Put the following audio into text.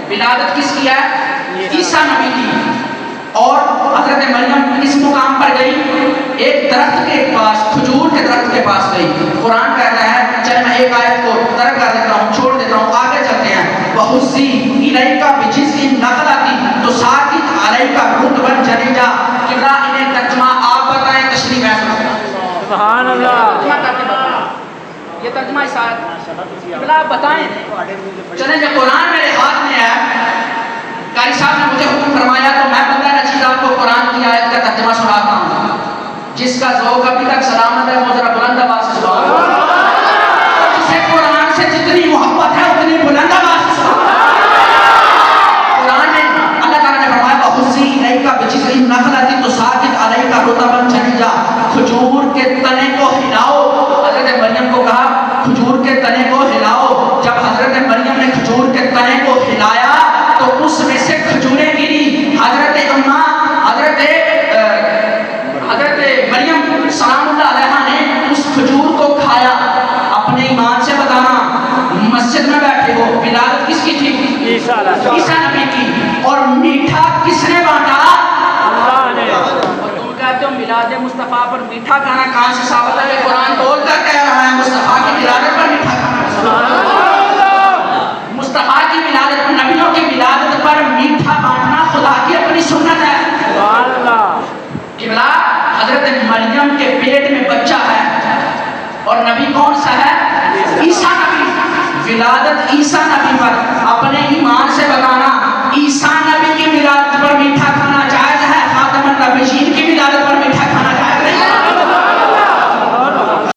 ولادت کس کی ہے؟ عیسیٰ نبی کی. اور حضرت مریم کس مقام پر گئی؟ ایک درخت کے پاس، کھجور کے درخت کے پاس گئی. قرآن کہتا ہے، چلے میں ایک آیت کو ترک کر دیتا ہوں، چھوڑ دیتا ہوں، آگے چلتے ہیں. وَحُزِّي إِلَيْكَ بِجِذْعِ النَّخْلَةِ تُسَاقِطْ عَلَيْكَ رُطْبًا جَنِيًّا. قبلہ انہیں ترجمہ آپ بتائیں، تشریح میں سنوں. سبحان اللہ. ترجمہ کر کے بتائیں، یہ ترجمہ اس آیت قبلہ آپ بتائیں. چلیں جب قرآن میرے ہاتھ میں ہے، قاری صاحب نے مجھے حکم فرمایا تو میں بندہ نچیز آپ کو قرآن کی آیت کا ترجمہ سناتا ہوں. جس کا ذوق ابھی تک سلامت ہے وہ ذرا بلند آواز سے سبحان اللہ. جسے قرآن سے جتنی محبت ہے اتنی بلند آواز سے سبحان اللہ. قرآن میں اللہ تعالیٰ نے فرمایا وَحُزِّي إِلَيْكَ بِجِذْعِ النَّخْلَةِ تُسَاقِطْ عَلَيْكَ رُطْبًا جَنِيًّا. کھجور کے تنے کو ہلاؤ. حضرت مریم کو کہا کھجور کے تنے کو ہلاؤ. جب حضرت مریم نے کھجور کے تنے کو ہلایا تو اس میں سے کھجوریں گری. حضرت اماں حضرت مریم سلام اللہ علیہا نے اس کھجور کو کھایا. اپنے ایمان سے بتانا، مسجد میں بیٹھے ہو، ولادت کس کی تھی؟ عیسیٰ نبی کی. اور میٹھا کس نے بانٹا؟ اللہ نے. اور تم کہتے ہو میلاد مصطفیٰ پر میٹھا کھانا کہاں سے ثابت ہے؟ قرآن بول کر کہہ رہا ہے مصطفیٰ کی ولادت پر میٹھا کھانا. مصطفیٰ کی ولادت، نبیوں کی ولادت پر میٹھا بانٹنا خدا کی اپنی سنت ہے. سبحان اللہ. قبلہ حضرت مریم کے پیٹ میں بچہ ہے اور نبی کون سا ہے؟ عیسیٰ نبی. ولادت عیسیٰ نبی پر اپنے ایمان سے بتانا، عیسیٰ نبی کی ولادت